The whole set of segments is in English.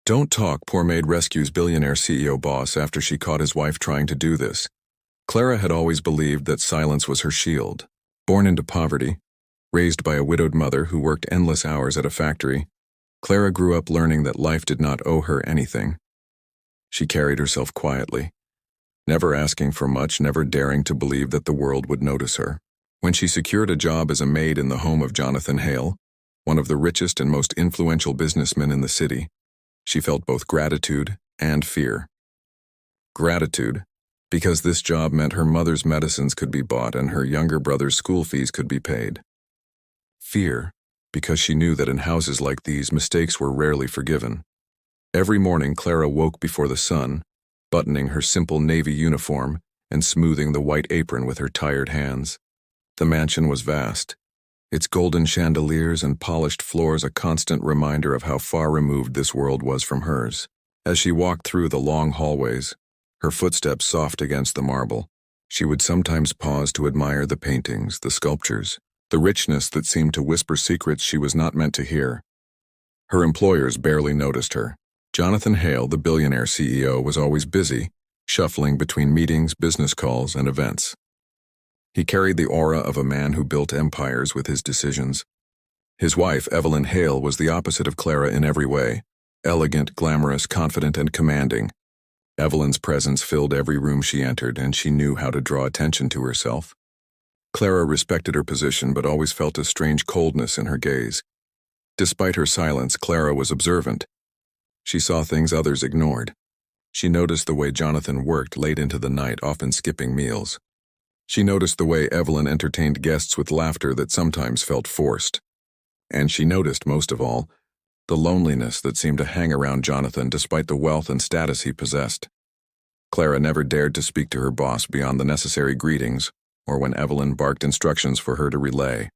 Don't talk, poor Maid rescues billionaire CEO boss after she caught his wife trying to do this. Clara had always believed that silence was her shield. Born into poverty, raised by a widowed mother who worked endless hours at a factory, Clara grew up learning that life did not owe her anything. She carried herself quietly, never asking for much, never daring to believe that the world would notice her. When she secured a job as a maid in the home of Jonathan Hale, one of the richest and most influential businessmen in the city, she felt both gratitude and fear. Gratitude, because this job meant her mother's medicines could be bought and her younger brother's school fees could be paid. Fear, because she knew that in houses like these, mistakes were rarely forgiven. Every morning, Clara woke before the sun, buttoning her simple navy uniform and smoothing the white apron with her tired hands. The mansion was vast, its golden chandeliers and polished floors a constant reminder of how far removed this world was from hers. As she walked through the long hallways, her footsteps soft against the marble, she would sometimes pause to admire the paintings, the sculptures, the richness that seemed to whisper secrets she was not meant to hear. Her employers barely noticed her. Jonathan Hale, the billionaire CEO, was always busy, shuffling between meetings, business calls, and events. He carried the aura of a man who built empires with his decisions. His wife, Evelyn Hale, was the opposite of Clara in every way, elegant, glamorous, confident, and commanding. Evelyn's presence filled every room she entered, and she knew how to draw attention to herself. Clara respected her position but always felt a strange coldness in her gaze. Despite her silence, Clara was observant. She saw things others ignored. She noticed the way Jonathan worked late into the night, often skipping meals. She noticed the way Evelyn entertained guests with laughter that sometimes felt forced. And she noticed, most of all, the loneliness that seemed to hang around Jonathan despite the wealth and status he possessed. Clara never dared to speak to her boss beyond the necessary greetings or when Evelyn barked instructions for her to relay.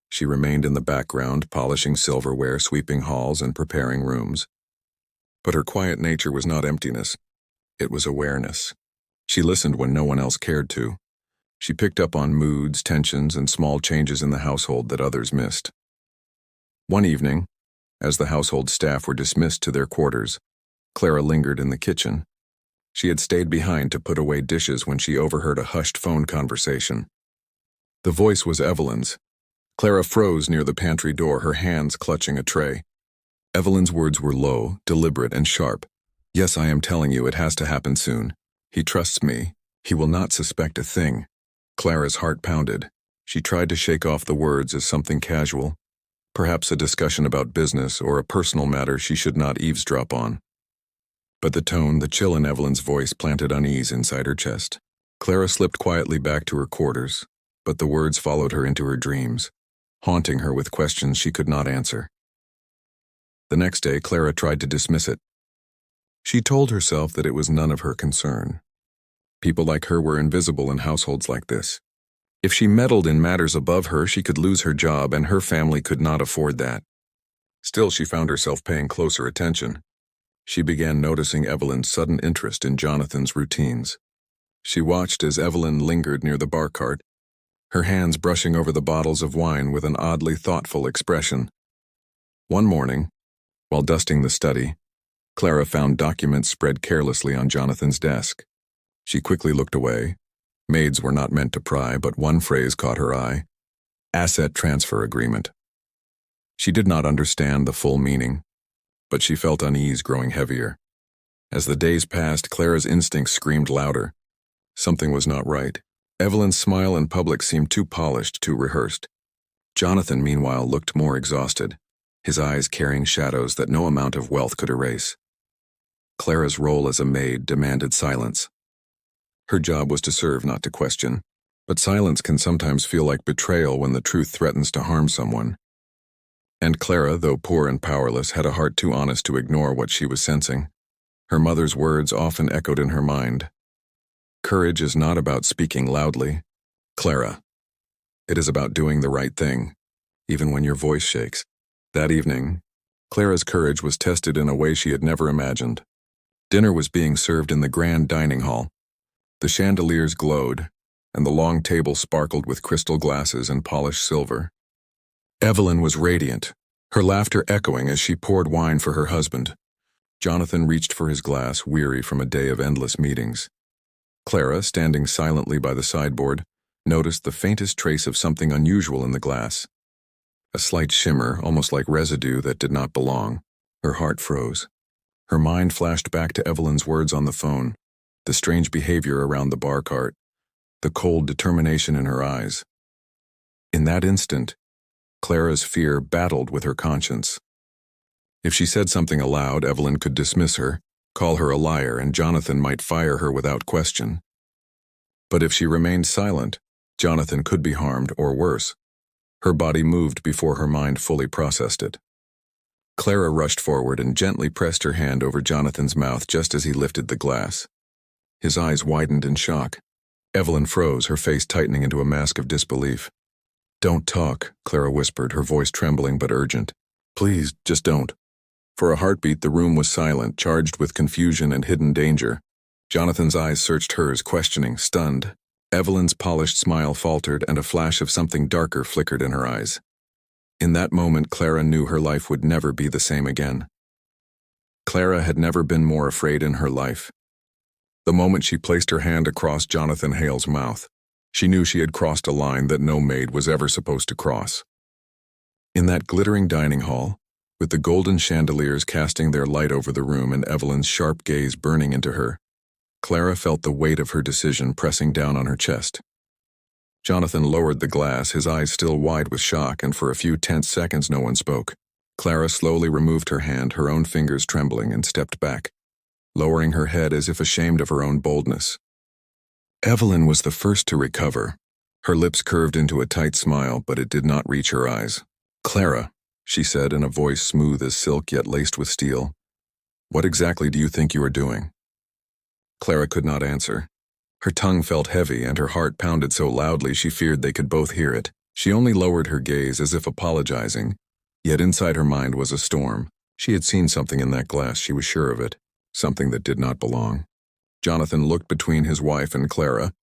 She remained in the background, polishing silverware, sweeping halls, and preparing rooms. But her quiet nature was not emptiness. It was awareness. She listened when no one else cared to. She picked up on moods, tensions, and small changes in the household that others missed. One evening, as the household staff were dismissed to their quarters, Clara lingered in the kitchen. She had stayed behind to put away dishes when she overheard a hushed phone conversation. The voice was Evelyn's. Clara froze near the pantry door, her hands clutching a tray. Evelyn's words were low, deliberate, and sharp. "Yes, I am telling you, it has to happen soon. He trusts me. He will not suspect a thing." Clara's heart pounded. She tried to shake off the words as something casual, perhaps a discussion about business or a personal matter she should not eavesdrop on. But the tone, the chill in Evelyn's voice planted unease inside her chest. Clara slipped quietly back to her quarters, but the words followed her into her dreams, haunting her with questions she could not answer. The next day, Clara tried to dismiss it. She told herself that it was none of her concern. People like her were invisible in households like this. If she meddled in matters above her, she could lose her job, and her family could not afford that. Still, she found herself paying closer attention. She began noticing Evelyn's sudden interest in Jonathan's routines. She watched as Evelyn lingered near the bar cart, her hands brushing over the bottles of wine with an oddly thoughtful expression. One morning, while dusting the study, Clara found documents spread carelessly on Jonathan's desk. She quickly looked away. Maids were not meant to pry, but one phrase caught her eye: asset transfer agreement. She did not understand the full meaning, but she felt unease growing heavier. As the days passed, Clara's instincts screamed louder. Something was not right. Evelyn's smile in public seemed too polished, too rehearsed. Jonathan, meanwhile, looked more exhausted, his eyes carrying shadows that no amount of wealth could erase. Clara's role as a maid demanded silence. Her job was to serve, not to question, but silence can sometimes feel like betrayal when the truth threatens to harm someone. And Clara, though poor and powerless, had a heart too honest to ignore what she was sensing. Her mother's words often echoed in her mind. Courage is not about speaking loudly, Clara. It is about doing the right thing, even when your voice shakes. That evening, Clara's courage was tested in a way she had never imagined. Dinner was being served in the grand dining hall. The chandeliers glowed, and the long table sparkled with crystal glasses and polished silver. Evelyn was radiant, her laughter echoing as she poured wine for her husband. Jonathan reached for his glass, weary from a day of endless meetings. Clara, standing silently by the sideboard, noticed the faintest trace of something unusual in the glass. A slight shimmer, almost like residue that did not belong. Her heart froze. Her mind flashed back to Evelyn's words on the phone, the strange behavior around the bar cart, the cold determination in her eyes. In that instant, Clara's fear battled with her conscience. If she said something aloud, Evelyn could dismiss her, call her a liar, and Jonathan might fire her without question. But if she remained silent, Jonathan could be harmed, or worse. Her body moved before her mind fully processed it. Clara rushed forward and gently pressed her hand over Jonathan's mouth just as he lifted the glass. His eyes widened in shock. Evelyn froze, her face tightening into a mask of disbelief. "Don't talk," Clara whispered, her voice trembling but urgent. "Please, just don't." For a heartbeat, the room was silent, charged with confusion and hidden danger. Jonathan's eyes searched hers, questioning, stunned. Evelyn's polished smile faltered, and a flash of something darker flickered in her eyes. In that moment, Clara knew her life would never be the same again. Clara had never been more afraid in her life. The moment she placed her hand across Jonathan Hale's mouth, she knew she had crossed a line that no maid was ever supposed to cross. In that glittering dining hall, with the golden chandeliers casting their light over the room and Evelyn's sharp gaze burning into her, Clara felt the weight of her decision pressing down on her chest. Jonathan lowered the glass, his eyes still wide with shock, and for a few tense seconds no one spoke. Clara slowly removed her hand, her own fingers trembling, and stepped back, lowering her head as if ashamed of her own boldness. Evelyn was the first to recover. Her lips curved into a tight smile, but it did not reach her eyes. "Clara," she said in a voice smooth as silk yet laced with steel, "what exactly do you think you are doing?" Clara could not answer. Her tongue felt heavy and her heart pounded so loudly she feared they could both hear it. She only lowered her gaze as if apologizing, yet inside her mind was a storm. She had seen something in that glass, she was sure of it, something that did not belong. Jonathan looked between his wife and Clara,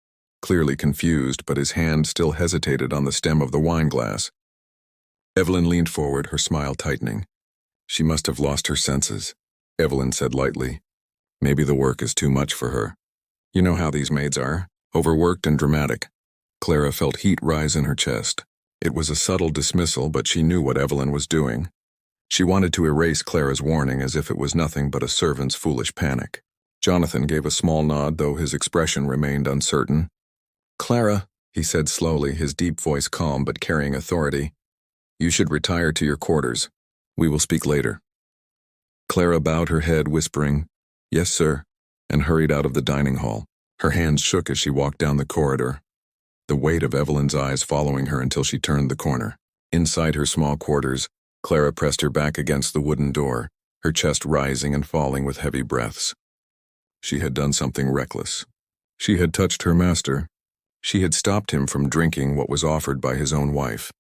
clearly confused, but his hand still hesitated on the stem of the wine glass. Evelyn leaned forward, her smile tightening. "She must have lost her senses," Evelyn said lightly. "Maybe the work is too much for her. You know how these maids are, overworked and dramatic." Clara felt heat rise in her chest. It was a subtle dismissal, but she knew what Evelyn was doing. She wanted to erase Clara's warning as if it was nothing but a servant's foolish panic. Jonathan gave a small nod, though his expression remained uncertain. "Clara," he said slowly, his deep voice calm but carrying authority, "you should retire to your quarters. We will speak later." Clara bowed her head, whispering, "Yes, sir," and hurried out of the dining hall. Her hands shook as she walked down the corridor, the weight of Evelyn's eyes following her until she turned the corner. Inside her small quarters, Clara pressed her back against the wooden door, her chest rising and falling with heavy breaths. She had done something reckless. She had touched her master. She had stopped him from drinking what was offered by his own wife,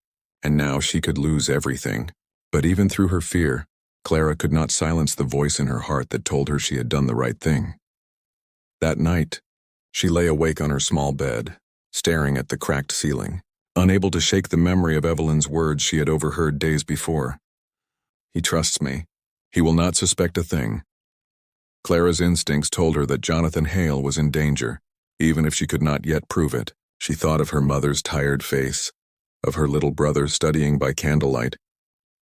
and now she could lose everything. But even through her fear, Clara could not silence the voice in her heart that told her she had done the right thing. That night, she lay awake on her small bed, staring at the cracked ceiling, unable to shake the memory of Evelyn's words she had overheard days before. "He trusts me. He will not suspect a thing." Clara's instincts told her that Jonathan Hale was in danger, even if she could not yet prove it. She thought of her mother's tired face, of her little brother studying by candlelight,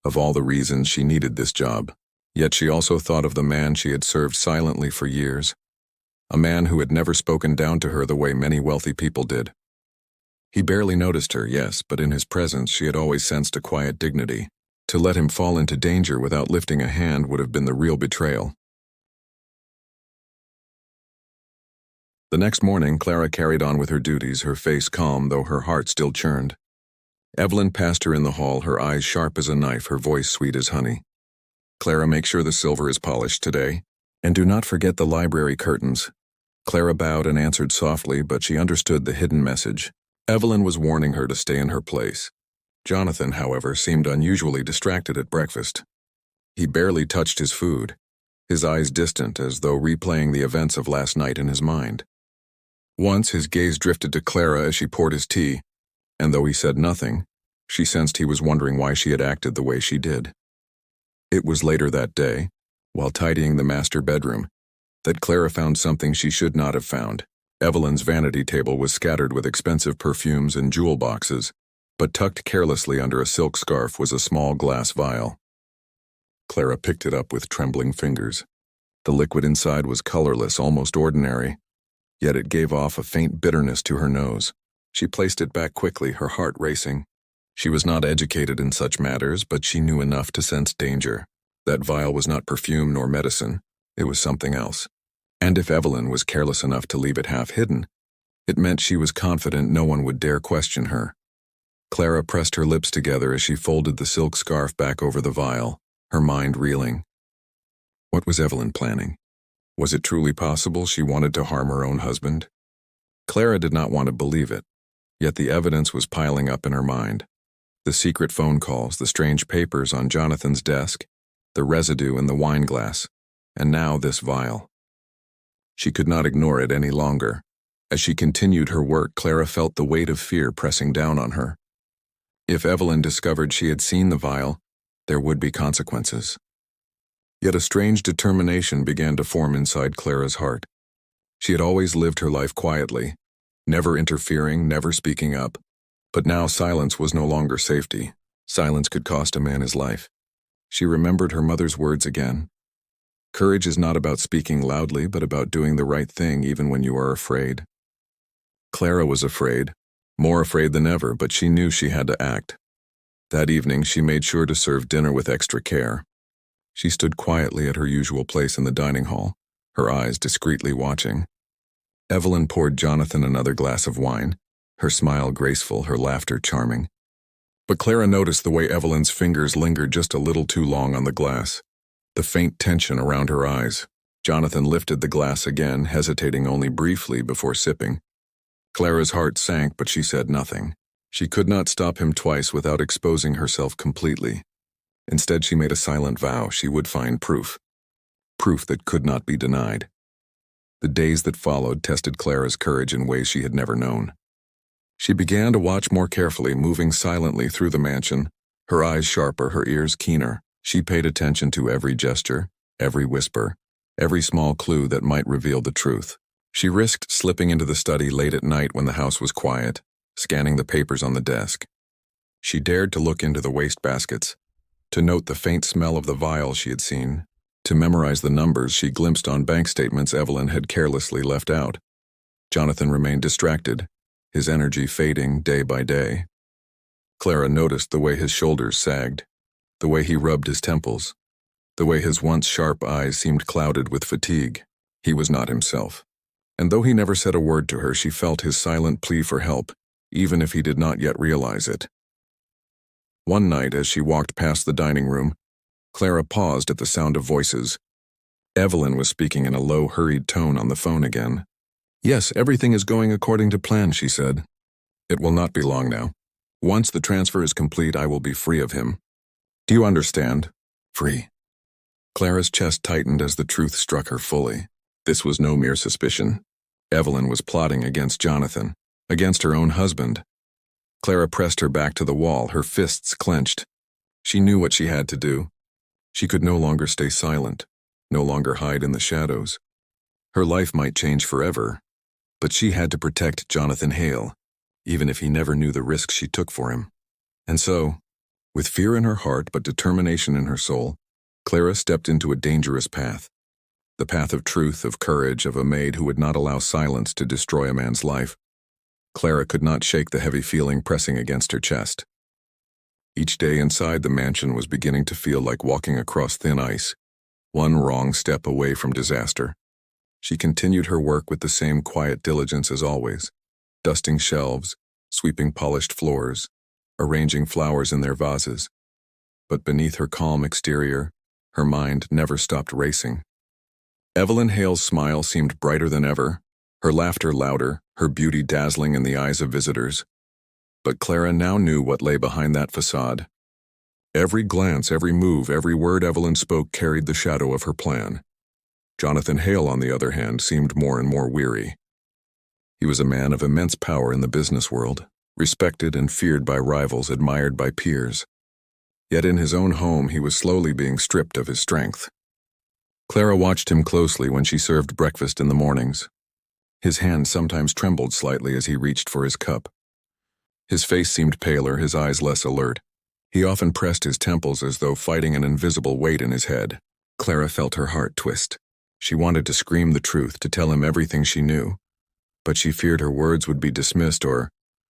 of all the reasons she needed this job. Yet she also thought of the man she had served silently for years, a man who had never spoken down to her the way many wealthy people did. He barely noticed her, yes, but in his presence she had always sensed a quiet dignity. To let him fall into danger without lifting a hand would have been the real betrayal. The next morning, Clara carried on with her duties, her face calm, though her heart still churned. Evelyn passed her in the hall, her eyes sharp as a knife, her voice sweet as honey. "Clara, make sure the silver is polished today. And do not forget the library curtains." Clara bowed and answered softly, but she understood the hidden message. Evelyn was warning her to stay in her place. Jonathan, however, seemed unusually distracted at breakfast. He barely touched his food, his eyes distant as though replaying the events of last night in his mind. Once his gaze drifted to Clara as she poured his tea, and though he said nothing, she sensed he was wondering why she had acted the way she did. It was later that day, while tidying the master bedroom, that Clara found something she should not have found. Evelyn's vanity table was scattered with expensive perfumes and jewel boxes, but tucked carelessly under a silk scarf was a small glass vial. Clara picked it up with trembling fingers. The liquid inside was colorless, almost ordinary, yet it gave off a faint bitterness to her nose. She placed it back quickly, her heart racing. She was not educated in such matters, but she knew enough to sense danger. That vial was not perfume nor medicine. It was something else. And if Evelyn was careless enough to leave it half hidden, it meant she was confident no one would dare question her. Clara pressed her lips together as she folded the silk scarf back over the vial, her mind reeling. What was Evelyn planning? Was it truly possible she wanted to harm her own husband? Clara did not want to believe it, yet the evidence was piling up in her mind. The secret phone calls, the strange papers on Jonathan's desk, the residue in the wine glass, and now this vial. She could not ignore it any longer. As she continued her work, Clara felt the weight of fear pressing down on her. If Evelyn discovered she had seen the vial, there would be consequences. Yet a strange determination began to form inside Clara's heart. She had always lived her life quietly, never interfering, never speaking up. But now silence was no longer safety. Silence could cost a man his life. She remembered her mother's words again. Courage is not about speaking loudly, but about doing the right thing even when you are afraid. Clara was afraid, more afraid than ever, but she knew she had to act. That evening, she made sure to serve dinner with extra care. She stood quietly at her usual place in the dining hall, her eyes discreetly watching. Evelyn poured Jonathan another glass of wine, her smile graceful, her laughter charming. But Clara noticed the way Evelyn's fingers lingered just a little too long on the glass, the faint tension around her eyes. Jonathan lifted the glass again, hesitating only briefly before sipping. Clara's heart sank, but she said nothing. She could not stop him twice without exposing herself completely. Instead, she made a silent vow she would find proof. Proof that could not be denied. The days that followed tested Clara's courage in ways she had never known. She began to watch more carefully, moving silently through the mansion, her eyes sharper, her ears keener. She paid attention to every gesture, every whisper, every small clue that might reveal the truth. She risked slipping into the study late at night when the house was quiet, scanning the papers on the desk. She dared to look into the wastebaskets, to note the faint smell of the vial she had seen, to memorize the numbers she glimpsed on bank statements Evelyn had carelessly left out. Jonathan remained distracted, his energy fading day by day. Clara noticed the way his shoulders sagged, the way he rubbed his temples, the way his once sharp eyes seemed clouded with fatigue. He was not himself. And though he never said a word to her, she felt his silent plea for help, even if he did not yet realize it. One night, as she walked past the dining room, Clara paused at the sound of voices. Evelyn was speaking in a low, hurried tone on the phone again. "Yes, everything is going according to plan," she said. "It will not be long now. Once the transfer is complete, I will be free of him. Do you understand? Free." Clara's chest tightened as the truth struck her fully. This was no mere suspicion. Evelyn was plotting against Jonathan, against her own husband. Clara pressed her back to the wall, her fists clenched. She knew what she had to do. She could no longer stay silent, no longer hide in the shadows. Her life might change forever, but she had to protect Jonathan Hale, even if he never knew the risks she took for him. And so, with fear in her heart but determination in her soul, Clara stepped into a dangerous path. The path of truth, of courage, of a maid who would not allow silence to destroy a man's life. Clara could not shake the heavy feeling pressing against her chest. Each day inside the mansion was beginning to feel like walking across thin ice, one wrong step away from disaster. She continued her work with the same quiet diligence as always, dusting shelves, sweeping polished floors, arranging flowers in their vases. But beneath her calm exterior, her mind never stopped racing. Evelyn Hale's smile seemed brighter than ever, her laughter louder, her beauty dazzling in the eyes of visitors. But Clara now knew what lay behind that facade. Every glance, every move, every word Evelyn spoke carried the shadow of her plan. Jonathan Hale, on the other hand, seemed more and more weary. He was a man of immense power in the business world, respected and feared by rivals, admired by peers. Yet in his own home he was slowly being stripped of his strength. Clara watched him closely when she served breakfast in the mornings. His hand sometimes trembled slightly as he reached for his cup. His face seemed paler, his eyes less alert. He often pressed his temples as though fighting an invisible weight in his head. Clara felt her heart twist. She wanted to scream the truth, to tell him everything she knew. But she feared her words would be dismissed or,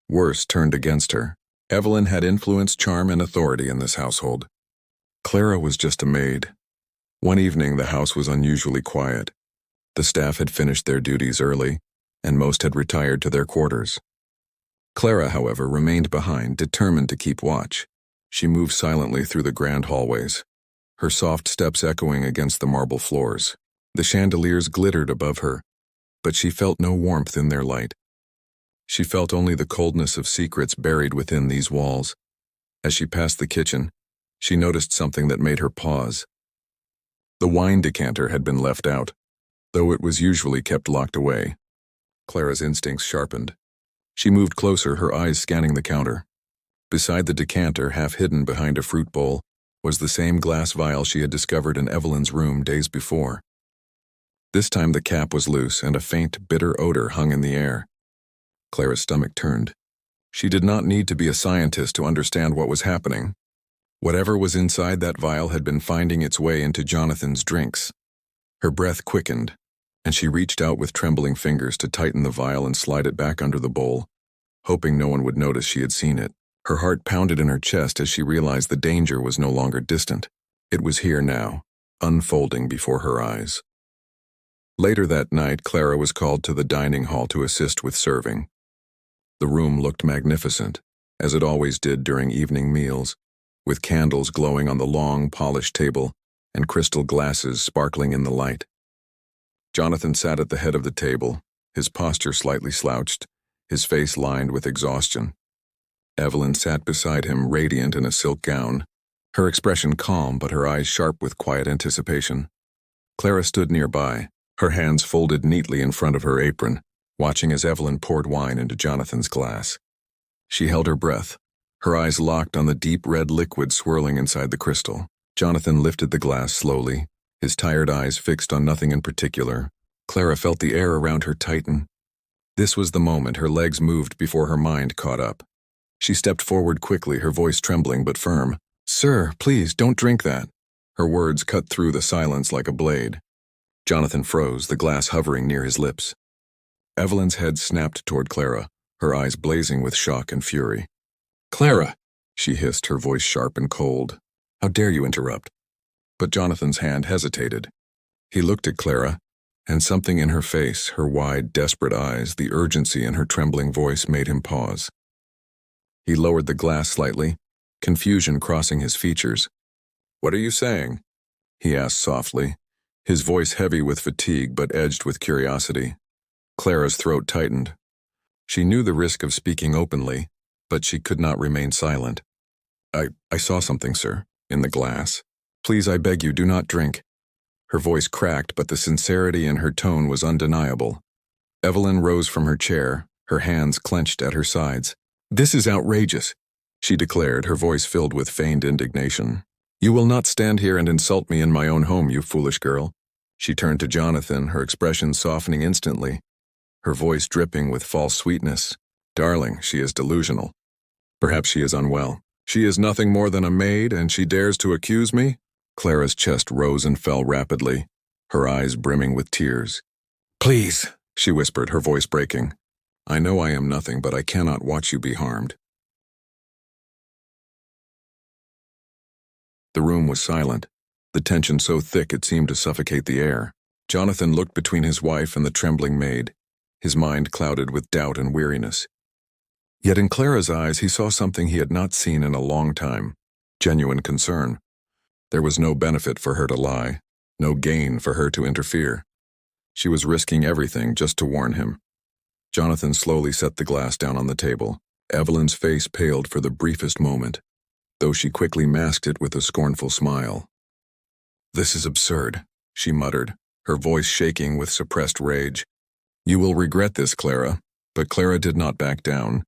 worse, turned against her. Evelyn had influence, charm, and authority in this household. Clara was just a maid. One evening, the house was unusually quiet. The staff had finished their duties early, and most had retired to their quarters. Clara, however, remained behind, determined to keep watch. She moved silently through the grand hallways, her soft steps echoing against the marble floors. The chandeliers glittered above her, but she felt no warmth in their light. She felt only the coldness of secrets buried within these walls. As she passed the kitchen, she noticed something that made her pause. The wine decanter had been left out, though it was usually kept locked away. Clara's instincts sharpened. She moved closer, her eyes scanning the counter. Beside the decanter, half hidden behind a fruit bowl, was the same glass vial she had discovered in Evelyn's room days before. This time the cap was loose and a faint, bitter odor hung in the air. Clara's stomach turned. She did not need to be a scientist to understand what was happening. Whatever was inside that vial had been finding its way into Jonathan's drinks. Her breath quickened, and she reached out with trembling fingers to tighten the vial and slide it back under the bowl, hoping no one would notice she had seen it. Her heart pounded in her chest as she realized the danger was no longer distant. It was here now, unfolding before her eyes. Later that night, Clara was called to the dining hall to assist with serving. The room looked magnificent, as it always did during evening meals, with candles glowing on the long, polished table and crystal glasses sparkling in the light. Jonathan sat at the head of the table, his posture slightly slouched, his face lined with exhaustion. Evelyn sat beside him, radiant in a silk gown, her expression calm but her eyes sharp with quiet anticipation. Clara stood nearby, her hands folded neatly in front of her apron, watching as Evelyn poured wine into Jonathan's glass. She held her breath, her eyes locked on the deep red liquid swirling inside the crystal. Jonathan lifted the glass slowly, his tired eyes fixed on nothing in particular. Clara felt the air around her tighten. This was the moment her legs moved before her mind caught up. She stepped forward quickly, her voice trembling but firm. "Sir, please, don't drink that." Her words cut through the silence like a blade. Jonathan froze, the glass hovering near his lips. Evelyn's head snapped toward Clara, her eyes blazing with shock and fury. "Clara!" she hissed, her voice sharp and cold. "How dare you interrupt?" But Jonathan's hand hesitated. He looked at Clara, and something in her face, her wide, desperate eyes, the urgency in her trembling voice made him pause. He lowered the glass slightly, confusion crossing his features. "What are you saying?" he asked softly, his voice heavy with fatigue but edged with curiosity. Clara's throat tightened. She knew the risk of speaking openly, but she could not remain silent. I saw something, sir, in the glass. Please, I beg you, do not drink." Her voice cracked, but the sincerity in her tone was undeniable. Evelyn rose from her chair, her hands clenched at her sides. "This is outrageous," she declared, her voice filled with feigned indignation. "You will not stand here and insult me in my own home, you foolish girl." She turned to Jonathan, her expression softening instantly, her voice dripping with false sweetness. "Darling, she is delusional. Perhaps she is unwell. She is nothing more than a maid, and she dares to accuse me?" Clara's chest rose and fell rapidly, her eyes brimming with tears. "Please," she whispered, her voice breaking. "I know I am nothing, but I cannot watch you be harmed." The room was silent, the tension so thick it seemed to suffocate the air. Jonathan looked between his wife and the trembling maid, his mind clouded with doubt and weariness. Yet in Clara's eyes he saw something he had not seen in a long time, genuine concern. There was no benefit for her to lie, no gain for her to interfere. She was risking everything just to warn him. Jonathan slowly set the glass down on the table. Evelyn's face paled for the briefest moment, though she quickly masked it with a scornful smile. "This is absurd," she muttered, her voice shaking with suppressed rage. "You will regret this, Clara." But Clara did not back down.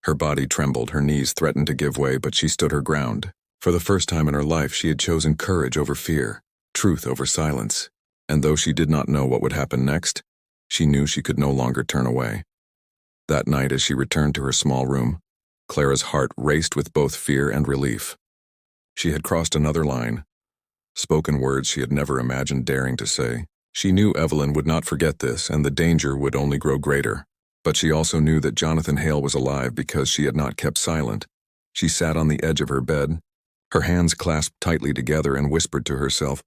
Her body trembled, her knees threatened to give way, but she stood her ground. For the first time in her life, she had chosen courage over fear, truth over silence. and though she did not know what would happen next, she knew she could no longer turn away. That night, as she returned to her small room, Clara's heart raced with both fear and relief. She had crossed another line, spoken words she had never imagined daring to say. She knew Evelyn would not forget this, and the danger would only grow greater. But she also knew that Jonathan Hale was alive because she had not kept silent. She sat on the edge of her bed, her hands clasped tightly together, and whispered to herself,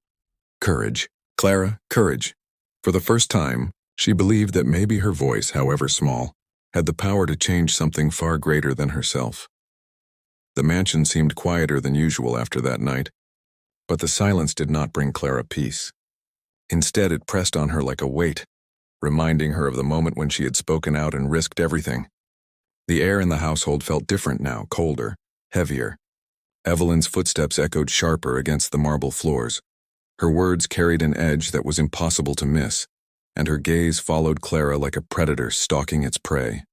"Courage, Clara, courage." For the first time, she believed that maybe her voice, however small, had the power to change something far greater than herself. The mansion seemed quieter than usual after that night, but the silence did not bring Clara peace. Instead, it pressed on her like a weight, reminding her of the moment when she had spoken out and risked everything. The air in the household felt different now, colder, heavier. Evelyn's footsteps echoed sharper against the marble floors. Her words carried an edge that was impossible to miss, and her gaze followed Clara like a predator stalking its prey.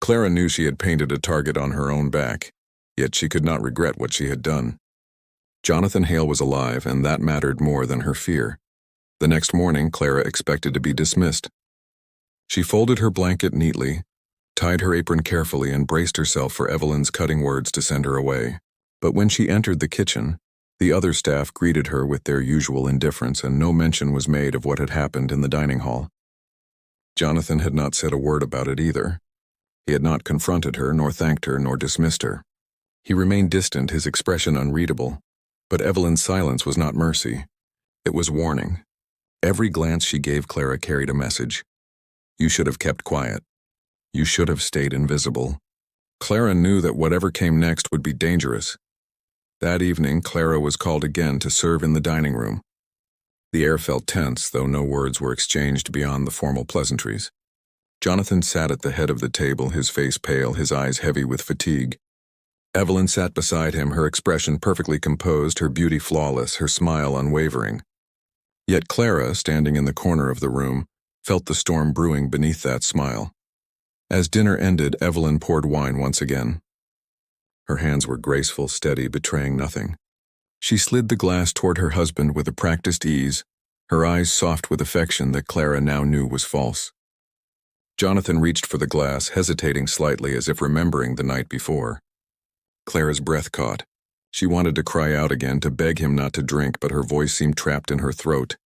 Clara knew she had painted a target on her own back, yet she could not regret what she had done. Jonathan Hale was alive, and that mattered more than her fear. The next morning, Clara expected to be dismissed. She folded her blanket neatly, tied her apron carefully, and braced herself for Evelyn's cutting words to send her away. But when she entered the kitchen, the other staff greeted her with their usual indifference, and no mention was made of what had happened in the dining hall. Jonathan had not said a word about it either. He had not confronted her, nor thanked her, nor dismissed her. He remained distant, his expression unreadable. But Evelyn's silence was not mercy. It was warning. Every glance she gave Clara carried a message. You should have kept quiet. You should have stayed invisible. Clara knew that whatever came next would be dangerous. That evening, Clara was called again to serve in the dining room. The air felt tense, though no words were exchanged beyond the formal pleasantries. Jonathan sat at the head of the table, his face pale, his eyes heavy with fatigue. Evelyn sat beside him, her expression perfectly composed, her beauty flawless, her smile unwavering. Yet Clara, standing in the corner of the room, felt the storm brewing beneath that smile. As dinner ended, Evelyn poured wine once again. Her hands were graceful, steady, betraying nothing. She slid the glass toward her husband with a practiced ease, her eyes soft with affection that Clara now knew was false. Jonathan reached for the glass, hesitating slightly as if remembering the night before. Clara's breath caught. She wanted to cry out again, to beg him not to drink, but her voice seemed trapped in her throat.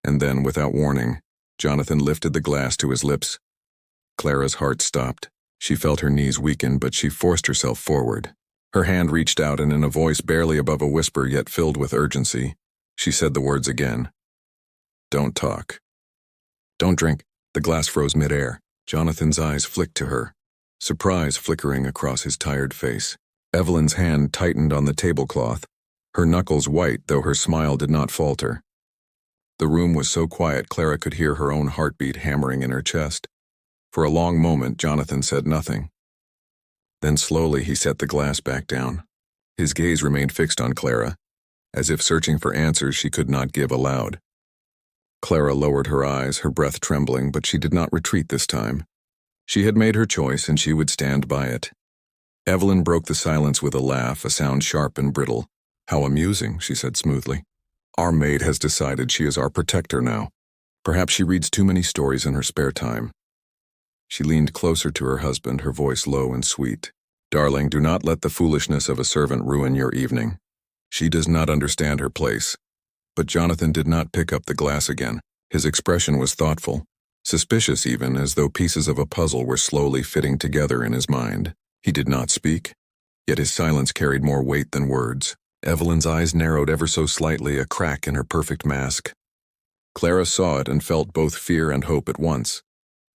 And then, without warning, Jonathan lifted the glass to his lips. Clara's heart stopped. She felt her knees weaken, but she forced herself forward. Her hand reached out, and in a voice barely above a whisper yet filled with urgency, she said the words again. Don't talk. Don't drink. The glass froze midair. Jonathan's eyes flicked to her, surprise flickering across his tired face. Evelyn's hand tightened on the tablecloth, her knuckles white, though her smile did not falter. The room was so quiet Clara could hear her own heartbeat hammering in her chest. For a long moment, Jonathan said nothing. Then slowly he set the glass back down. His gaze remained fixed on Clara, as if searching for answers she could not give aloud. Clara lowered her eyes, her breath trembling, but she did not retreat this time. She had made her choice, and she would stand by it. Evelyn broke the silence with a laugh, a sound sharp and brittle. How amusing, she said smoothly. Our maid has decided she is our protector now. Perhaps she reads too many stories in her spare time. She leaned closer to her husband, her voice low and sweet. Darling, do not let the foolishness of a servant ruin your evening. She does not understand her place. But Jonathan did not pick up the glass again. His expression was thoughtful, suspicious even, as though pieces of a puzzle were slowly fitting together in his mind. He did not speak, yet his silence carried more weight than words. Evelyn's eyes narrowed ever so slightly, a crack in her perfect mask. Clara saw it and felt both fear and hope at once.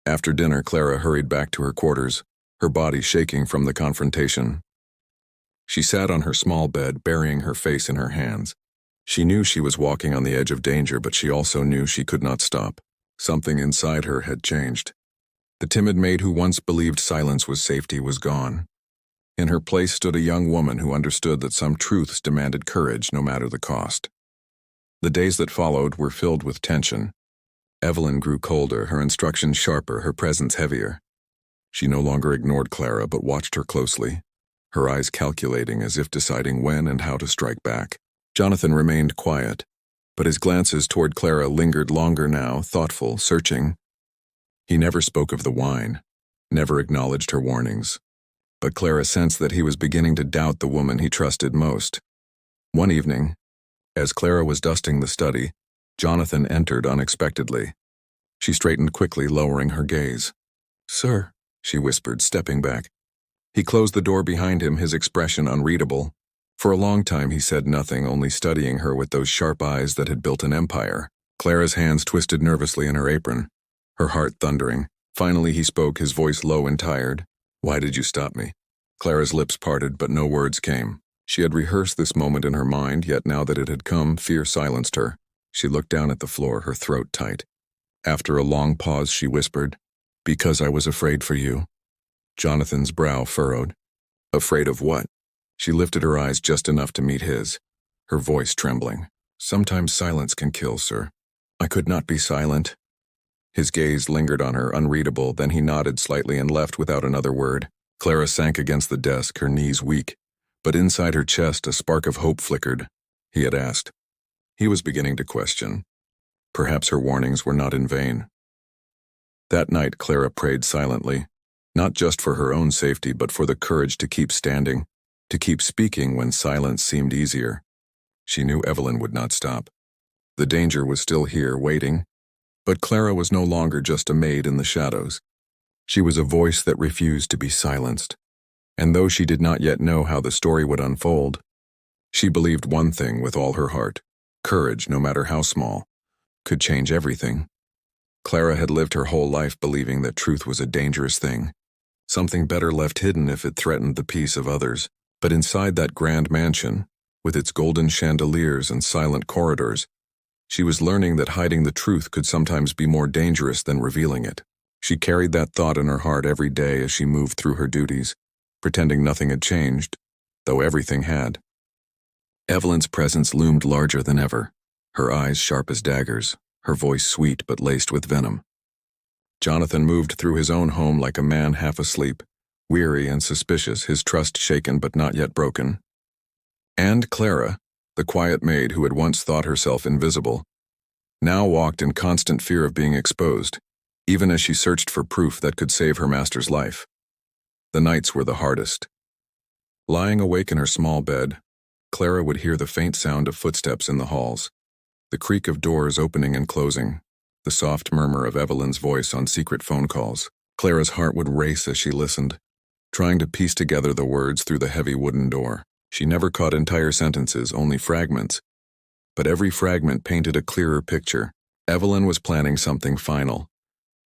After dinner, Clara hurried back to her quarters, her body shaking from the confrontation. She sat on her small bed, burying her face in her hands. She knew she was walking on the edge of danger, but she also knew she could not stop. Something inside her had changed. The timid maid who once believed silence was safety was gone. In her place stood a young woman who understood that some truths demanded courage no matter the cost. The days that followed were filled with tension. Evelyn grew colder, her instructions sharper, her presence heavier. She no longer ignored Clara, but watched her closely, her eyes calculating as if deciding when and how to strike back. Jonathan remained quiet, but his glances toward Clara lingered longer now, thoughtful, searching. He never spoke of the wine, never acknowledged her warnings. But Clara sensed that he was beginning to doubt the woman he trusted most. One evening, as Clara was dusting the study, Jonathan entered unexpectedly. She straightened quickly, lowering her gaze. "Sir," she whispered, stepping back. He closed the door behind him, his expression unreadable. For a long time he said nothing, only studying her with those sharp eyes that had built an empire. Clara's hands twisted nervously in her apron, her heart thundering. Finally he spoke, his voice low and tired. "Why did you stop me?" Clara's lips parted, but no words came. She had rehearsed this moment in her mind, yet now that it had come, fear silenced her. She looked down at the floor, her throat tight. After a long pause, she whispered, "Because I was afraid for you." Jonathan's brow furrowed. "Afraid of what?" She lifted her eyes just enough to meet his, her voice trembling. "Sometimes silence can kill, sir." "I could not be silent." His gaze lingered on her, unreadable, then he nodded slightly and left without another word. Clara sank against the desk, her knees weak, but inside her chest a spark of hope flickered. He had asked. He was beginning to question. Perhaps her warnings were not in vain. That night Clara prayed silently, not just for her own safety but for the courage to keep standing, to keep speaking when silence seemed easier. She knew Evelyn would not stop. The danger was still here, waiting, but Clara was no longer just a maid in the shadows. She was a voice that refused to be silenced. And though she did not yet know how the story would unfold, she believed one thing with all her heart: courage, no matter how small, could change everything. Clara had lived her whole life believing that truth was a dangerous thing, something better left hidden if it threatened the peace of others. But inside that grand mansion, with its golden chandeliers and silent corridors, she was learning that hiding the truth could sometimes be more dangerous than revealing it. She carried that thought in her heart every day as she moved through her duties, pretending nothing had changed, though everything had. Evelyn's presence loomed larger than ever, her eyes sharp as daggers, her voice sweet but laced with venom. Jonathan moved through his own home like a man half asleep, weary and suspicious, his trust shaken but not yet broken. And Clara, the quiet maid who had once thought herself invisible, now walked in constant fear of being exposed, even as she searched for proof that could save her master's life. The nights were the hardest. Lying awake in her small bed, Clara would hear the faint sound of footsteps in the halls, the creak of doors opening and closing, the soft murmur of Evelyn's voice on secret phone calls. Clara's heart would race as she listened, trying to piece together the words through the heavy wooden door. She never caught entire sentences, only fragments. But every fragment painted a clearer picture. Evelyn was planning something final,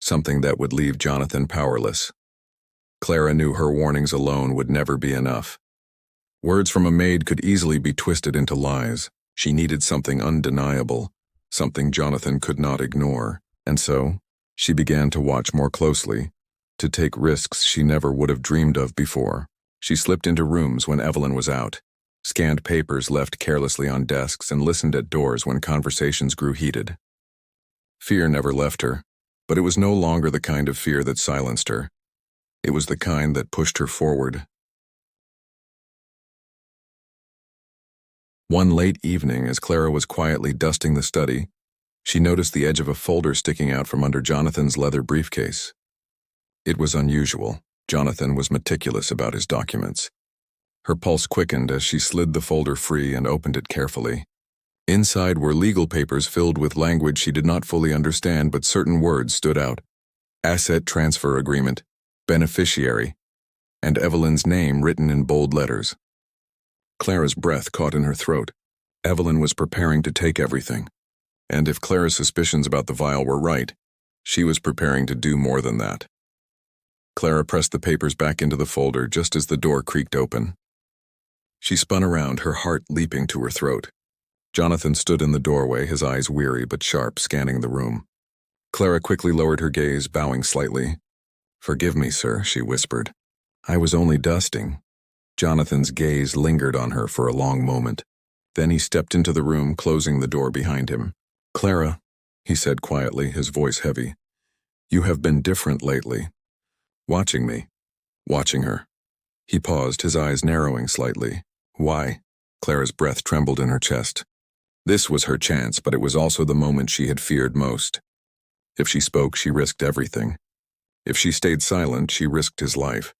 something that would leave Jonathan powerless. Clara knew her warnings alone would never be enough. Words from a maid could easily be twisted into lies. She needed something undeniable, something Jonathan could not ignore. And so, she began to watch more closely, to take risks she never would have dreamed of before. She slipped into rooms when Evelyn was out, scanned papers left carelessly on desks, and listened at doors when conversations grew heated. Fear never left her, but it was no longer the kind of fear that silenced her. It was the kind that pushed her forward. One late evening, as Clara was quietly dusting the study, she noticed the edge of a folder sticking out from under Jonathan's leather briefcase. It was unusual. Jonathan was meticulous about his documents. Her pulse quickened as she slid the folder free and opened it carefully. Inside were legal papers filled with language she did not fully understand, but certain words stood out. Asset transfer agreement, beneficiary, and Evelyn's name written in bold letters. Clara's breath caught in her throat. Evelyn was preparing to take everything. And if Clara's suspicions about the vial were right, she was preparing to do more than that. Clara pressed the papers back into the folder just as the door creaked open. She spun around, her heart leaping to her throat. Jonathan stood in the doorway, his eyes weary but sharp, scanning the room. Clara quickly lowered her gaze, bowing slightly. "Forgive me, sir," she whispered. "I was only dusting." Jonathan's gaze lingered on her for a long moment. Then he stepped into the room, closing the door behind him. "Clara," he said quietly, his voice heavy, "you have been different lately. Watching me. Watching her." He paused, his eyes narrowing slightly. "Why?" Clara's breath trembled in her chest. This was her chance, but it was also the moment she had feared most. If she spoke, she risked everything. If she stayed silent, she risked his life.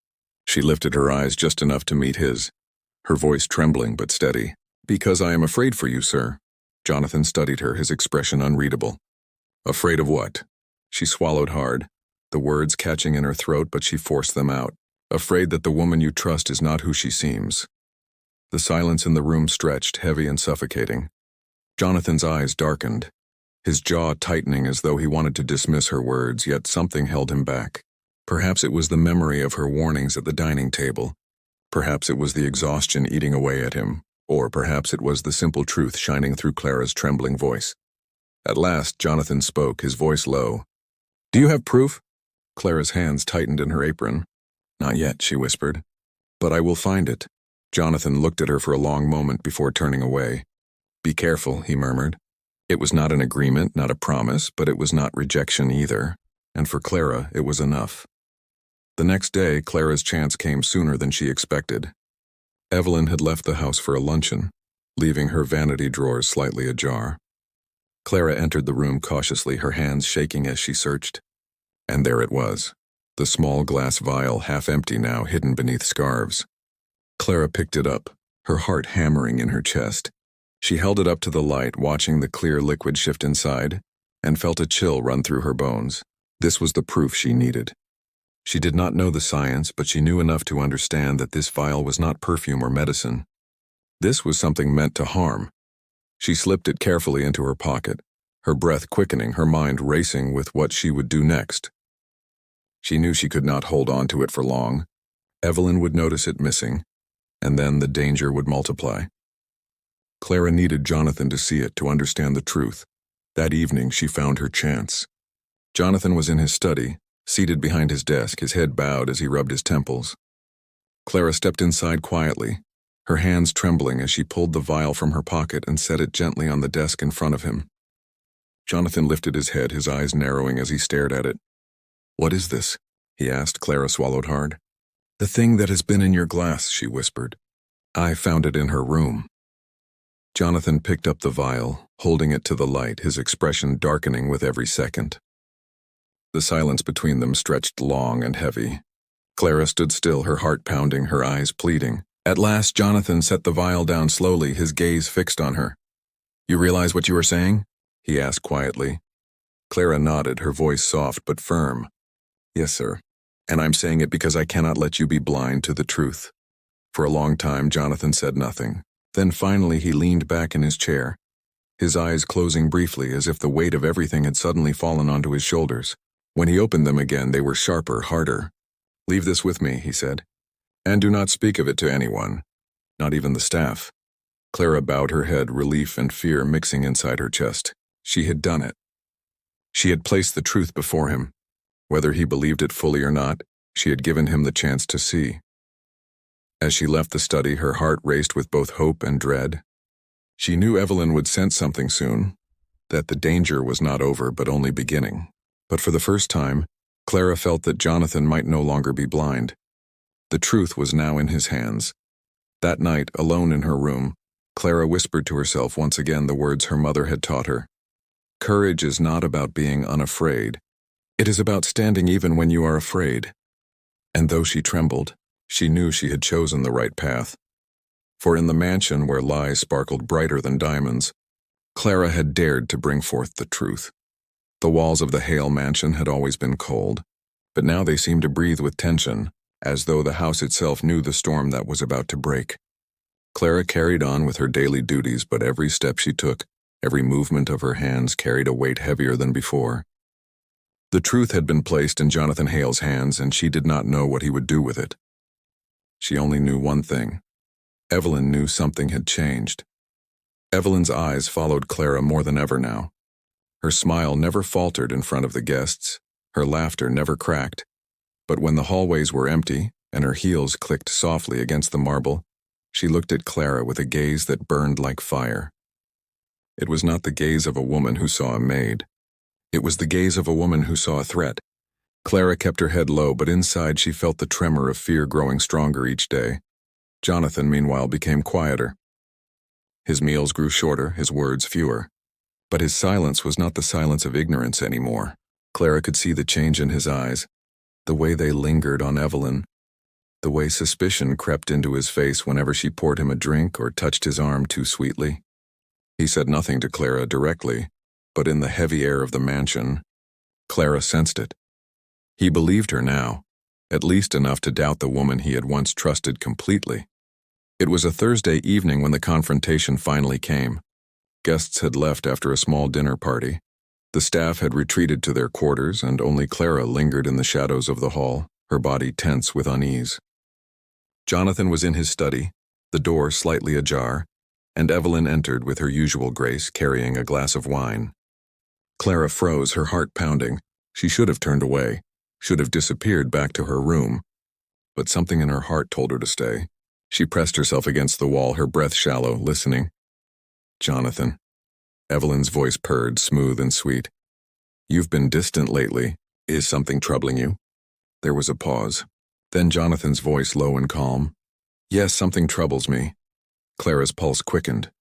She lifted her eyes just enough to meet his, her voice trembling but steady. "Because I am afraid for you, sir." Jonathan studied her, his expression unreadable. "Afraid of what?" She swallowed hard, the words catching in her throat, but she forced them out. "Afraid that the woman you trust is not who she seems." The silence in the room stretched, heavy and suffocating. Jonathan's eyes darkened, his jaw tightening as though he wanted to dismiss her words, yet something held him back. Perhaps it was the memory of her warnings at the dining table. Perhaps it was the exhaustion eating away at him. Or perhaps it was the simple truth shining through Clara's trembling voice. At last, Jonathan spoke, his voice low. "Do you have proof?" Clara's hands tightened in her apron. "Not yet," she whispered. "But I will find it." Jonathan looked at her for a long moment before turning away. "Be careful," he murmured. It was not an agreement, not a promise, but it was not rejection either. And for Clara, it was enough. The next day, Clara's chance came sooner than she expected. Evelyn had left the house for a luncheon, leaving her vanity drawers slightly ajar. Clara entered the room cautiously, her hands shaking as she searched. And there it was, the small glass vial, half empty now, hidden beneath scarves. Clara picked it up, her heart hammering in her chest. She held it up to the light, watching the clear liquid shift inside, and felt a chill run through her bones. This was the proof she needed. She did not know the science, but she knew enough to understand that this vial was not perfume or medicine. This was something meant to harm. She slipped it carefully into her pocket, her breath quickening, her mind racing with what she would do next. She knew she could not hold on to it for long. Evelyn would notice it missing, and then the danger would multiply. Clara needed Jonathan to see it, to understand the truth. That evening, she found her chance. Jonathan was in his study, seated behind his desk, his head bowed as he rubbed his temples. Clara stepped inside quietly, her hands trembling as she pulled the vial from her pocket and set it gently on the desk in front of him. Jonathan lifted his head, his eyes narrowing as he stared at it. "What is this?" he asked. Clara swallowed hard. "The thing that has been in your glass," she whispered. "I found it in her room." Jonathan picked up the vial, holding it to the light, his expression darkening with every second. The silence between them stretched long and heavy. Clara stood still, her heart pounding, her eyes pleading. At last, Jonathan set the vial down slowly, his gaze fixed on her. "You realize what you are saying?" he asked quietly. Clara nodded, her voice soft but firm. "Yes, sir. And I'm saying it because I cannot let you be blind to the truth." For a long time, Jonathan said nothing. Then finally he leaned back in his chair, his eyes closing briefly as if the weight of everything had suddenly fallen onto his shoulders. When he opened them again, they were sharper, harder. "Leave this with me," he said. "And do not speak of it to anyone, not even the staff." Clara bowed her head, relief and fear mixing inside her chest. She had done it. She had placed the truth before him. Whether he believed it fully or not, she had given him the chance to see. As she left the study, her heart raced with both hope and dread. She knew Evelyn would sense something soon, that the danger was not over but only beginning. But for the first time, Clara felt that Jonathan might no longer be blind. The truth was now in his hands. That night, alone in her room, Clara whispered to herself once again the words her mother had taught her. "Courage is not about being unafraid. It is about standing even when you are afraid." And though she trembled, she knew she had chosen the right path. For in the mansion where lies sparkled brighter than diamonds, Clara had dared to bring forth the truth. The walls of the Hale mansion had always been cold, but now they seemed to breathe with tension, as though the house itself knew the storm that was about to break. Clara carried on with her daily duties, but every step she took, every movement of her hands carried a weight heavier than before. The truth had been placed in Jonathan Hale's hands, and she did not know what he would do with it. She only knew one thing. Evelyn knew something had changed. Evelyn's eyes followed Clara more than ever now. Her smile never faltered in front of the guests, her laughter never cracked. But when the hallways were empty and her heels clicked softly against the marble, she looked at Clara with a gaze that burned like fire. It was not the gaze of a woman who saw a maid. It was the gaze of a woman who saw a threat. Clara kept her head low, but inside she felt the tremor of fear growing stronger each day. Jonathan, meanwhile, became quieter. His meals grew shorter, his words fewer. But his silence was not the silence of ignorance anymore. Clara could see the change in his eyes, the way they lingered on Evelyn, the way suspicion crept into his face whenever she poured him a drink or touched his arm too sweetly. He said nothing to Clara directly, but in the heavy air of the mansion, Clara sensed it. He believed her now, at least enough to doubt the woman he had once trusted completely. It was a Thursday evening when the confrontation finally came. Guests had left after a small dinner party. The staff had retreated to their quarters, and only Clara lingered in the shadows of the hall, her body tense with unease. Jonathan was in his study, the door slightly ajar, and Evelyn entered with her usual grace, carrying a glass of wine. Clara froze, her heart pounding. She should have turned away, should have disappeared back to her room. But something in her heart told her to stay. She pressed herself against the wall, her breath shallow, listening. Jonathan. Evelyn's voice purred, smooth and sweet. You've been distant lately. Is something troubling you? There was a pause. Then Jonathan's voice low and calm. Yes, something troubles me. Clara's pulse quickened.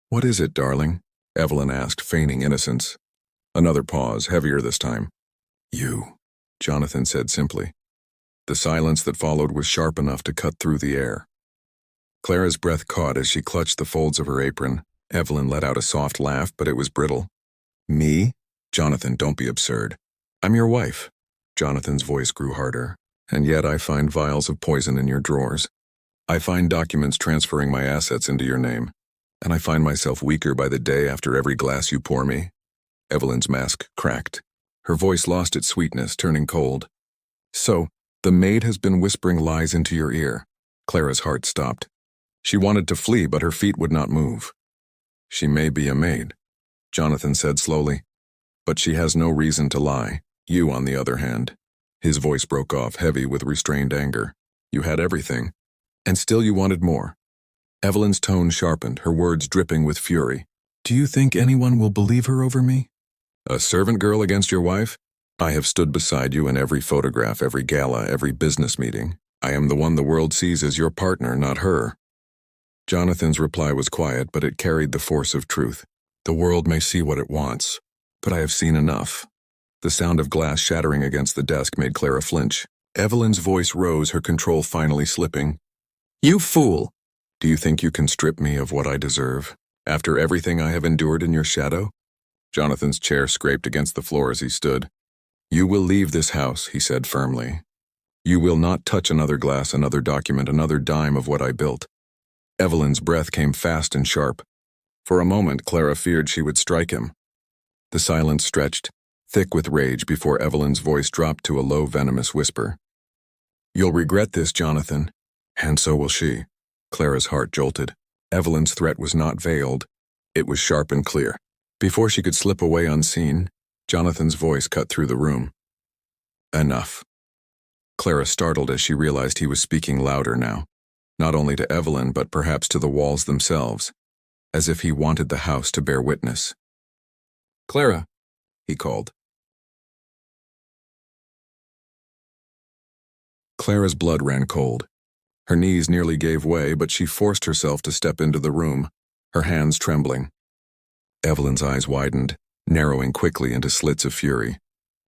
What is it, darling? Evelyn asked, feigning innocence. Another pause, heavier this time. You, Jonathan said simply. The silence that followed was sharp enough to cut through the air. Clara's breath caught as she clutched the folds of her apron. Evelyn let out a soft laugh, but it was brittle. Me? Jonathan, don't be absurd. I'm your wife. Jonathan's voice grew harder. And yet I find vials of poison in your drawers. I find documents transferring my assets into your name. And I find myself weaker by the day after every glass you pour me. Evelyn's mask cracked. Her voice lost its sweetness, turning cold. So, the maid has been whispering lies into your ear. Clara's heart stopped. She wanted to flee, but her feet would not move. She may be a maid, Jonathan said slowly. But she has no reason to lie. You, on the other hand. His voice broke off, heavy with restrained anger. You had everything. And still you wanted more. Evelyn's tone sharpened, her words dripping with fury. Do you think anyone will believe her over me? A servant girl against your wife? I have stood beside you in every photograph, every gala, every business meeting. I am the one the world sees as your partner, not her. Jonathan's reply was quiet, but it carried the force of truth. The world may see what it wants, but I have seen enough. The sound of glass shattering against the desk made Clara flinch. Evelyn's voice rose, her control finally slipping. You fool! Do you think you can strip me of what I deserve, after everything I have endured in your shadow? Jonathan's chair scraped against the floor as he stood. You will leave this house, he said firmly. You will not touch another glass, another document, another dime of what I built. Evelyn's breath came fast and sharp. For a moment, Clara feared she would strike him. The silence stretched, thick with rage, before Evelyn's voice dropped to a low, venomous whisper. You'll regret this, Jonathan. And so will she. Clara's heart jolted. Evelyn's threat was not veiled. It was sharp and clear. Before she could slip away unseen, Jonathan's voice cut through the room. Enough. Clara startled as she realized he was speaking louder now, not only to Evelyn but perhaps to the walls themselves, as if he wanted the house to bear witness. Clara, he called. Clara's blood ran cold. Her knees nearly gave way, but she forced herself to step into the room, her hands trembling. Evelyn's eyes widened, narrowing quickly into slits of fury.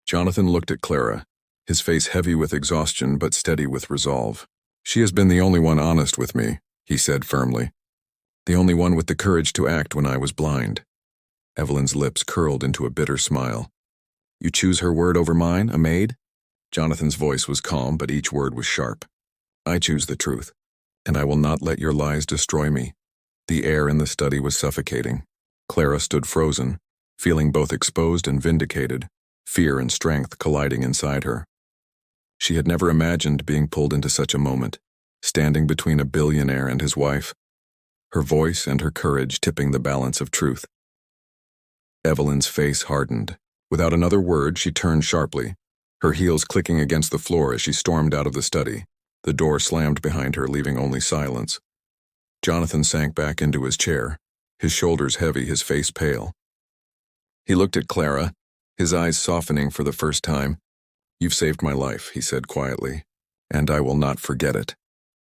Jonathan looked at Clara, his face heavy with exhaustion but steady with resolve. She has been the only one honest with me, he said firmly. The only one with the courage to act when I was blind. Evelyn's lips curled into a bitter smile. You choose her word over mine, a maid? Jonathan's voice was calm, but each word was sharp. I choose the truth, and I will not let your lies destroy me. The air in the study was suffocating. Clara stood frozen, feeling both exposed and vindicated, fear and strength colliding inside her. She had never imagined being pulled into such a moment, standing between a billionaire and his wife, her voice and her courage tipping the balance of truth. Evelyn's face hardened. Without another word, she turned sharply, her heels clicking against the floor as she stormed out of the study. The door slammed behind her, leaving only silence. Jonathan sank back into his chair, his shoulders heavy, his face pale. He looked at Clara, his eyes softening for the first time. You've saved my life, he said quietly, and I will not forget it.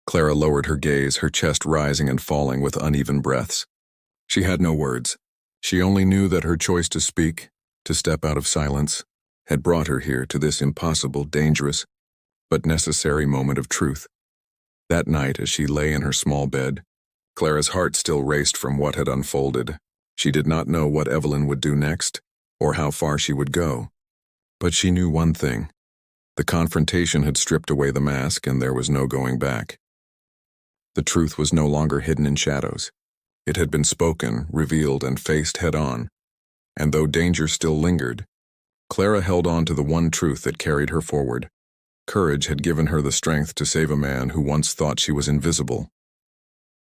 Clara lowered her gaze, her chest rising and falling with uneven breaths. She had no words. She only knew that her choice to speak, to step out of silence, had brought her here to this impossible, dangerous, but necessary moment of truth. That night, as she lay in her small bed, Clara's heart still raced from what had unfolded. She did not know what Evelyn would do next, or how far she would go. But she knew one thing. The confrontation had stripped away the mask, and there was no going back. The truth was no longer hidden in shadows. It had been spoken, revealed, and faced head-on. And though danger still lingered, Clara held on to the one truth that carried her forward. Courage had given her the strength to save a man who once thought she was invisible.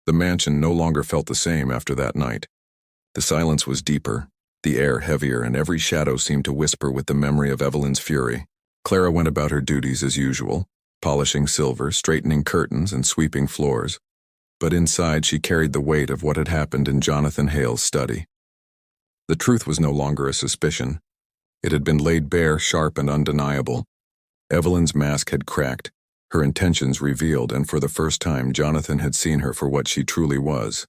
The mansion no longer felt the same after that night. The silence was deeper, the air heavier, and every shadow seemed to whisper with the memory of Evelyn's fury. Clara went about her duties as usual, polishing silver, straightening curtains, and sweeping floors. But inside she carried the weight of what had happened in Jonathan Hale's study. The truth was no longer a suspicion. It had been laid bare, sharp and undeniable. Evelyn's mask had cracked, her intentions revealed, and for the first time Jonathan had seen her for what she truly was.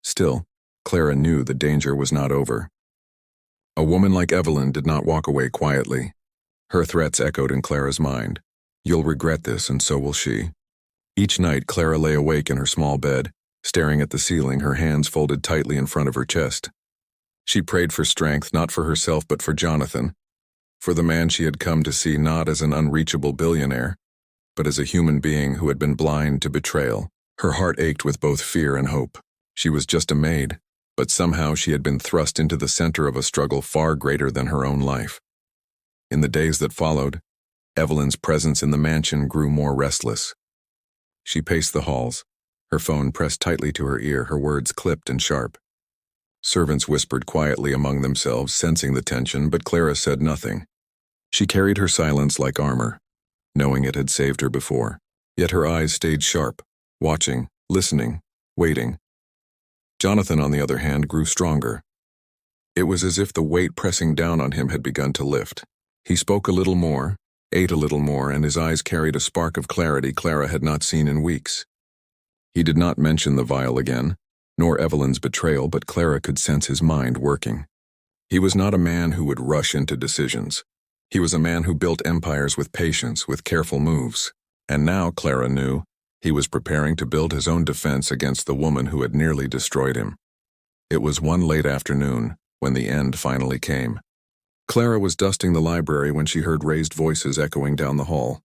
Still, Clara knew the danger was not over. A woman like Evelyn did not walk away quietly. Her threats echoed in Clara's mind. "You'll regret this, and so will she." Each night, Clara lay awake in her small bed, staring at the ceiling, her hands folded tightly in front of her chest. She prayed for strength, not for herself but for Jonathan, for the man she had come to see not as an unreachable billionaire, but as a human being who had been blind to betrayal. Her heart ached with both fear and hope. She was just a maid, but somehow she had been thrust into the center of a struggle far greater than her own life. In the days that followed, Evelyn's presence in the mansion grew more restless. She paced the halls, her phone pressed tightly to her ear, her words clipped and sharp. Servants whispered quietly among themselves, sensing the tension, but Clara said nothing. She carried her silence like armor, knowing it had saved her before. Yet her eyes stayed sharp, watching, listening, waiting. Jonathan, on the other hand, grew stronger. It was as if the weight pressing down on him had begun to lift. He spoke a little more, ate a little more, and his eyes carried a spark of clarity Clara had not seen in weeks. He did not mention the vial again, nor Evelyn's betrayal, but Clara could sense his mind working. He was not a man who would rush into decisions. He was a man who built empires with patience, with careful moves. And now, Clara knew, he was preparing to build his own defense against the woman who had nearly destroyed him. It was one late afternoon, when the end finally came. Clara was dusting the library when she heard raised voices echoing down the hall.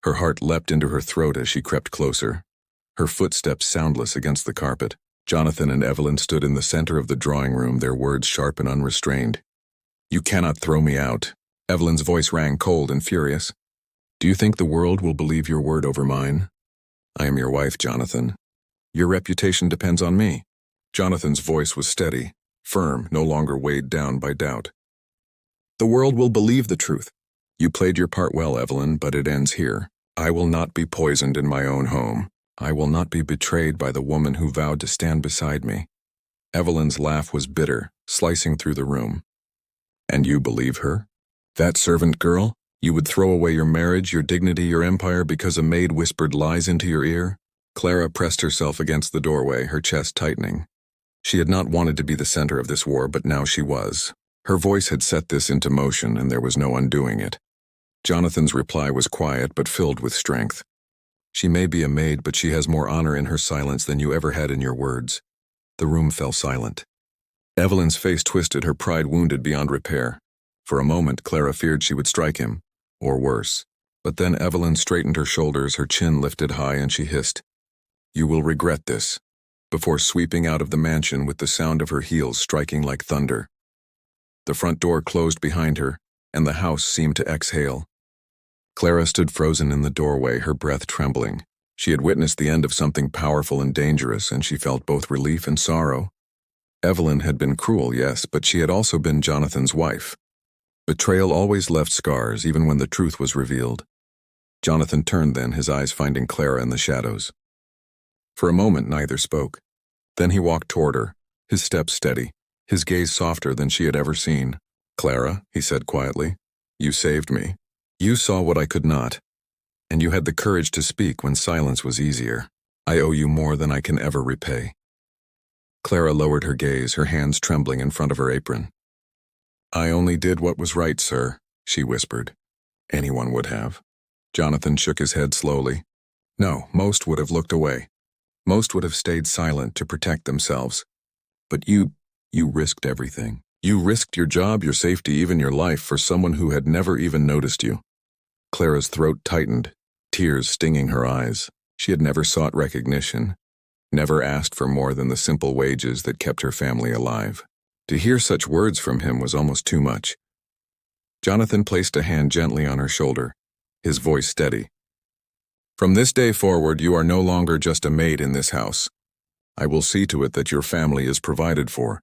Her heart leapt into her throat as she crept closer, her footsteps soundless against the carpet. Jonathan and Evelyn stood in the center of the drawing room, their words sharp and unrestrained. "You cannot throw me out." Evelyn's voice rang cold and furious. "Do you think the world will believe your word over mine? I am your wife, Jonathan. Your reputation depends on me." Jonathan's voice was steady, firm, no longer weighed down by doubt. "The world will believe the truth. You played your part well, Evelyn, but it ends here. I will not be poisoned in my own home. I will not be betrayed by the woman who vowed to stand beside me." Evelyn's laugh was bitter, slicing through the room. "And you believe her? That servant girl? You would throw away your marriage, your dignity, your empire because a maid whispered lies into your ear?" Clara pressed herself against the doorway, her chest tightening. She had not wanted to be the center of this war, but now she was. Her voice had set this into motion, and there was no undoing it. Jonathan's reply was quiet but filled with strength. "She may be a maid, but she has more honor in her silence than you ever had in your words." The room fell silent. Evelyn's face twisted, her pride wounded beyond repair. For a moment, Clara feared she would strike him, or worse. But then Evelyn straightened her shoulders, her chin lifted high, and she hissed, "You will regret this," before sweeping out of the mansion with the sound of her heels striking like thunder. The front door closed behind her, and the house seemed to exhale. Clara stood frozen in the doorway, her breath trembling. She had witnessed the end of something powerful and dangerous, and she felt both relief and sorrow. Evelyn had been cruel, yes, but she had also been Jonathan's wife. Betrayal always left scars, even when the truth was revealed. Jonathan turned then, his eyes finding Clara in the shadows. For a moment, neither spoke. Then he walked toward her, his step steady, his gaze softer than she had ever seen. "Clara," he said quietly, "you saved me. You saw what I could not, and you had the courage to speak when silence was easier. I owe you more than I can ever repay." Clara lowered her gaze, her hands trembling in front of her apron. "I only did what was right, sir," she whispered. "Anyone would have." Jonathan shook his head slowly. "No, most would have looked away. Most would have stayed silent to protect themselves. But you risked everything. You risked your job, your safety, even your life for someone who had never even noticed you." Clara's throat tightened, tears stinging her eyes. She had never sought recognition, never asked for more than the simple wages that kept her family alive. To hear such words from him was almost too much. Jonathan placed a hand gently on her shoulder, his voice steady. "From this day forward, you are no longer just a maid in this house. I will see to it that your family is provided for,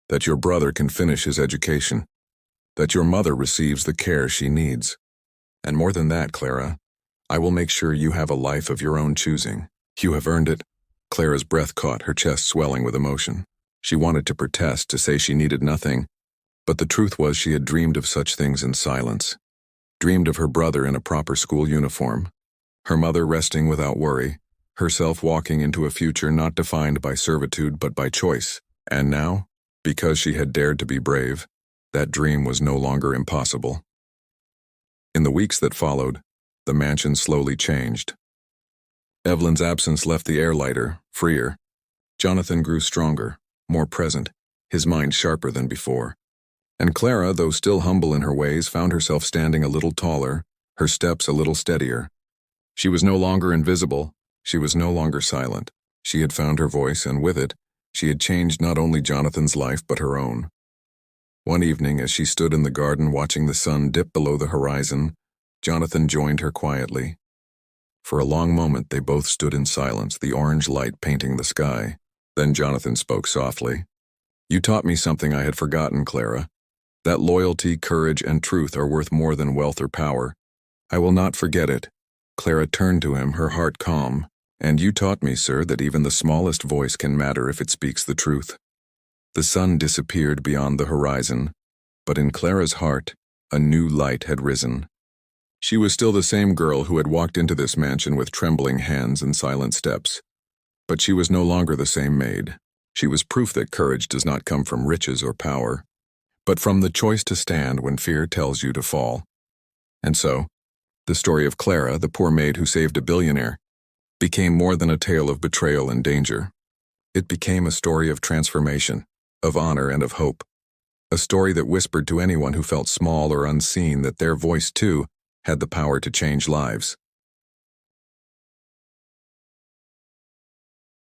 that your brother can finish his education, that your mother receives the care she needs. And more than that, Clara, I will make sure you have a life of your own choosing. You have earned it." Clara's breath caught, her chest swelling with emotion. She wanted to protest, to say she needed nothing, but the truth was she had dreamed of such things in silence. Dreamed of her brother in a proper school uniform, her mother resting without worry, herself walking into a future not defined by servitude but by choice. And now, because she had dared to be brave, that dream was no longer impossible. In the weeks that followed, the mansion slowly changed. Evelyn's absence left the air lighter, freer. Jonathan grew stronger, more present, his mind sharper than before. And Clara, though still humble in her ways, found herself standing a little taller, her steps a little steadier. She was no longer invisible, she was no longer silent. She had found her voice, and with it, she had changed not only Jonathan's life but her own. One evening, as she stood in the garden watching the sun dip below the horizon, Jonathan joined her quietly. For a long moment they both stood in silence, the orange light painting the sky. Then Jonathan spoke softly. "You taught me something I had forgotten, Clara. That loyalty, courage, and truth are worth more than wealth or power. I will not forget it." Clara turned to him, her heart calm. "And you taught me, sir, that even the smallest voice can matter if it speaks the truth." The sun disappeared beyond the horizon, but in Clara's heart, a new light had risen. She was still the same girl who had walked into this mansion with trembling hands and silent steps. But she was no longer the same maid. She was proof that courage does not come from riches or power, but from the choice to stand when fear tells you to fall. And so, the story of Clara, the poor maid who saved a billionaire, became more than a tale of betrayal and danger. It became a story of transformation, of honor and of hope. A story that whispered to anyone who felt small or unseen that their voice, too, had the power to change lives.